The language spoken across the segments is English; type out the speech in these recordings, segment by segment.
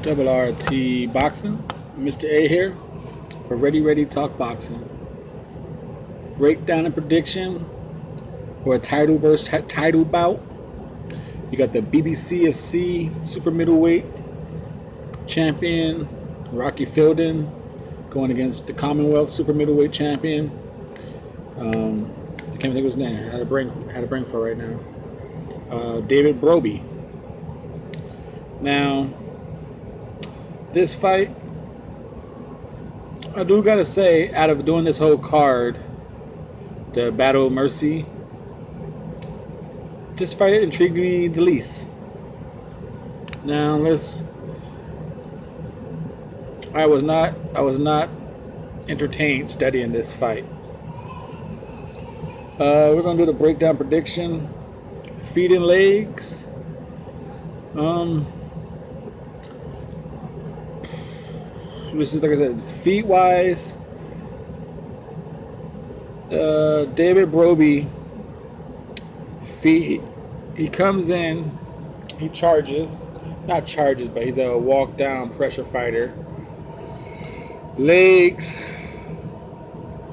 Double RT Boxing, Mr.A here for Ready Talk Boxing. Breakdown and prediction for a title versus title bout. You got the BBBofC super middleweight champion Rocky Fielding going against the Commonwealth super middleweight champion. I can't think of his name. I had a brain for right now. David Brophyl. Now, this fight, I do gotta say, out of doing this whole card, the Battle of Mercy, this fight intrigued me the least. Now I was not entertained studying this fight. We're gonna do the breakdown prediction. Feet and legs. This is, like I said, feet wise. David Brophyl, feet. He comes in. He charges, not charges, but he's a walk down pressure fighter. Legs.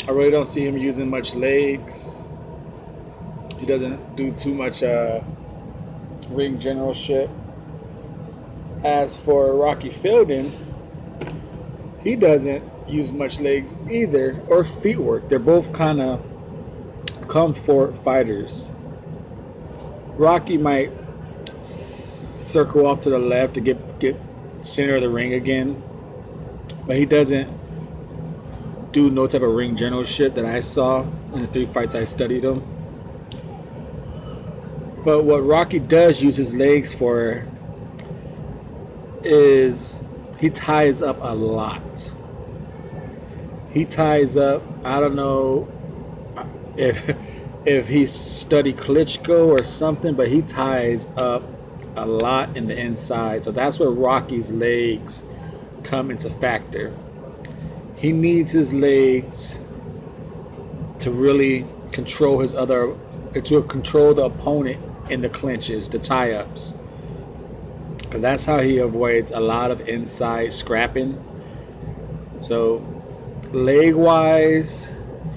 I really don't see him using much legs. He doesn't do too much ring generalship. As for Rocky Fielding, he doesn't use much legs either or feet work. They're both kind of comfort fighters. Rocky might circle off to the left to get center of the ring again, but he doesn't do no type of ring generalship that I saw in the 3 fights I studied him. But what Rocky does use his legs for is he ties up a lot. He ties up, I don't know if he studied Klitschko or something, but he ties up a lot in the inside. So that's where Rocky's legs come into factor. He needs his legs to really control to control the opponent in the clinches, the tie-ups. And that's how he avoids a lot of inside scrapping. So leg-wise,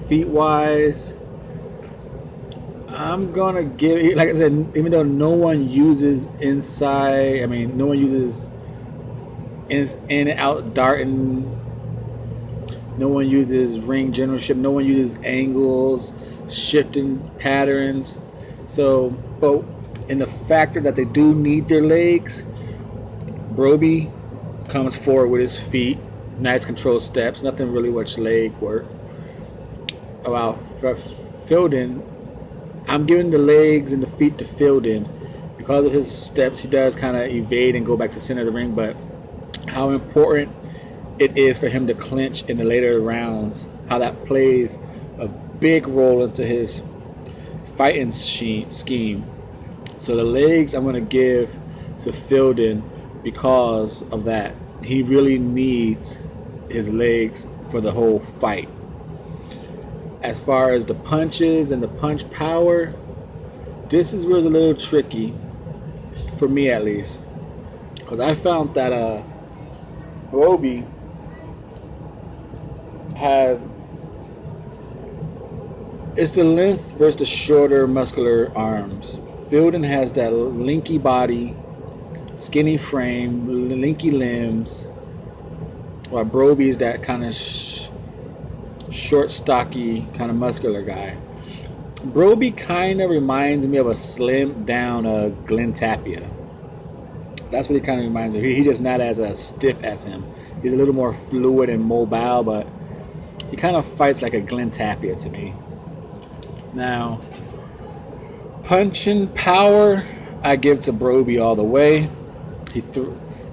feet-wise, I'm gonna give, like I said, even though no one uses inside, no one uses in and out darting, no one uses ring generalship, no one uses angles, shifting patterns. So, but in the factor that they do need their legs, Brophyl comes forward with his feet, nice controlled steps, nothing really much leg work. About Fielding, I'm giving the legs and the feet to Fielding because of his steps. He does kind of evade and go back to center of the ring, but how important it is for him to clinch in the later rounds, how that plays a big role into his fighting scheme. So the legs I'm going to give to Fielding because of that. He really needs his legs for the whole fight. As far as the punches and the punch power, this is where it's a little tricky, for me at least. Because I found that Brophyl has, it's the length versus the shorter muscular arms. Fielding has that linky body, skinny frame, linky limbs, while Brophyl is that kind of short, stocky, kind of muscular guy. Brophyl kind of reminds me of a slimmed down Glenn Tapia. That's what he kind of reminds me of. He's just not as stiff as him. He's a little more fluid and mobile, but he kind of fights like a Glenn Tapia to me. Now, punching power, I give to Brophyl all the way.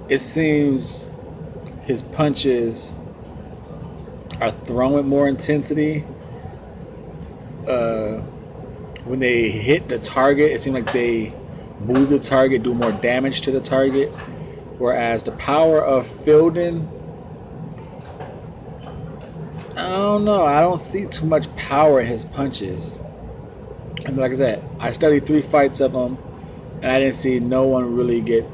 It seems his punches are thrown with more intensity. When they hit the target, it seems like they move the target, do more damage to the target. Whereas the power of Fielding, I don't know. I don't see too much power in his punches. And like I said, I studied 3 fights of him, and I didn't see no one really get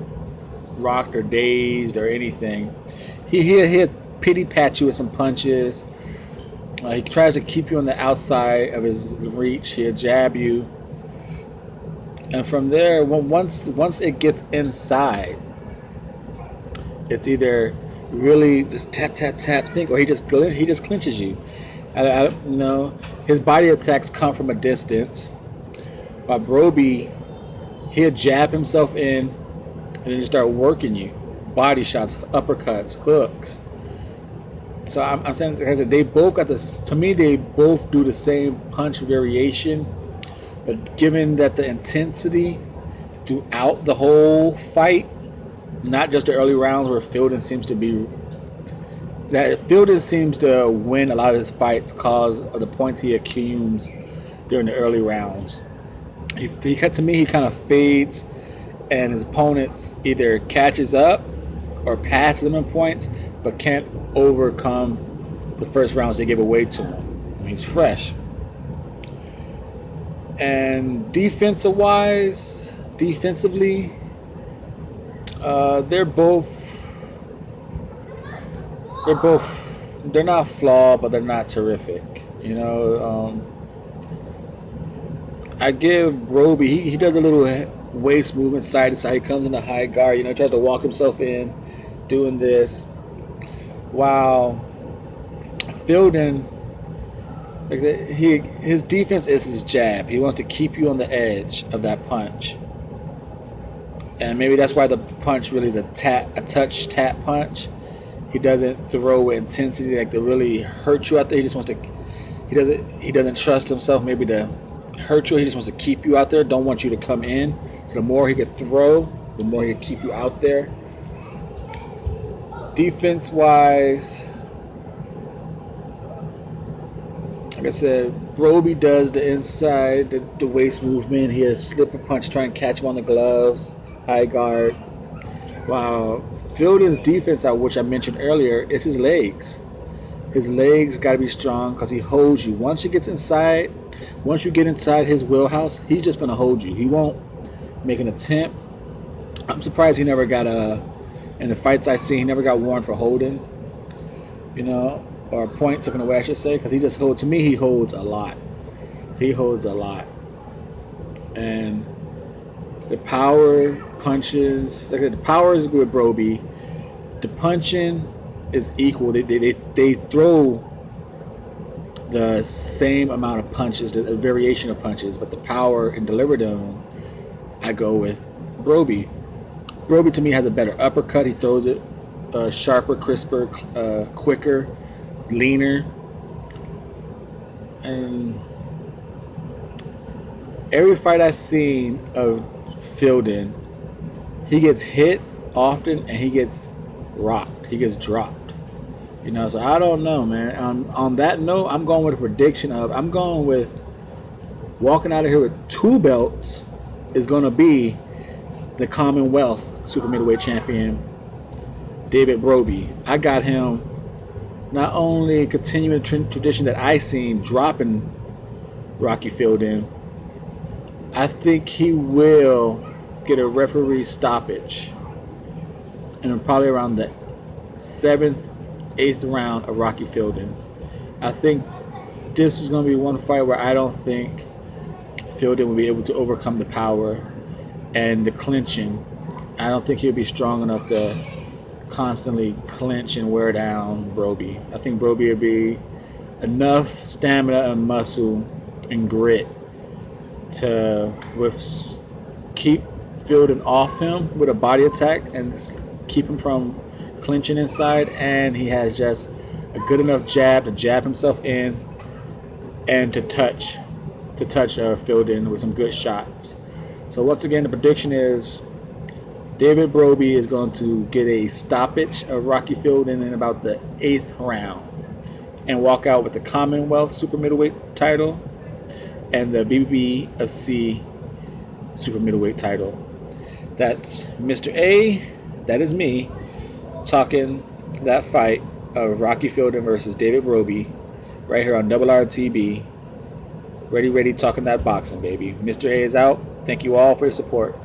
rocked or dazed or anything. He'll pity pat you with some punches. He tries to keep you on the outside of his reach. He'll jab you, and from there, once it gets inside, it's either really just tap tap tap think, or he just clinches you. His body attacks come from a distance. By Broby, he'll jab himself in, and then start working you, body shots, uppercuts, hooks. So I'm saying they both got this. To me, they both do the same punch variation, but given that the intensity throughout the whole fight, not just the early rounds where Fielding seems to win a lot of his fights because of the points he accumulates during the early rounds. He kind of fades, and his opponents either catches up or passes him in points, but can't overcome the first rounds they give away to him. He's fresh. And defensively, they're not flawed, but they're not terrific. I give Broby, he does a little waist movement side to side. He comes in the high guard, tries to walk himself in, doing this. While Fielding, his defense is his jab. He wants to keep you on the edge of that punch. And maybe that's why the punch really is a touch tap punch. He doesn't throw with intensity to really hurt you out there. He just wants to. He doesn't trust himself maybe to hurt you. He just wants to keep you out there. Don't want you to come in. So the more he could throw, the more he could keep you out there. Defense wise, like I said, Broby does the inside, the waist movement. He has slip a punch, try and catch him on the gloves, high guard. While Fielding's defense, which I mentioned earlier, is his legs. His legs got to be strong because he holds you. Once you get inside his wheelhouse, he's just going to hold you. He won't make an attempt. I'm surprised he never got in the fights I see, he never got warned for holding, or a point taken away, I should say, because he just holds. To me, he holds a lot. And the power punches, the power is good with Broby. The punching is equal. They throw the same amount of punches, the variation of punches, but the power and deliver them, I go with Broby. Broby to me has a better uppercut. He throws it sharper, crisper, quicker, leaner. And every fight I've seen of Fielding, he gets hit often and he gets rocked. He gets dropped. So I don't know, man. On that note, I'm going with a prediction I'm going with walking out of here with 2 belts is going to be the Commonwealth super middleweight champion, David Broby. I got him not only continuing the tradition that I seen dropping Rocky Fielding, I think he will get a referee stoppage, and probably around the 7th, 8th round of Rocky Fielding. I think this is going to be one fight where I don't think Fielding will be able to overcome the power and the clinching. I don't think he'll be strong enough to constantly clinch and wear down Broby. I think Broby will be enough stamina and muscle and grit to keep Fielding off him with a body attack and keep him from clinching inside, and he has just a good enough jab to jab himself in and to touch Fielding with some good shots. So once again, the prediction is David Broby is going to get a stoppage of Rocky Fielding in about the 8th round and walk out with the Commonwealth super middleweight title and the BBBofC super middleweight title. That's Mr. A, that is me, talking that fight of Rocky Fielding versus David Broby right here on RRTB. Ready, talking that boxing, baby. Mr. A is out. Thank you all for your support.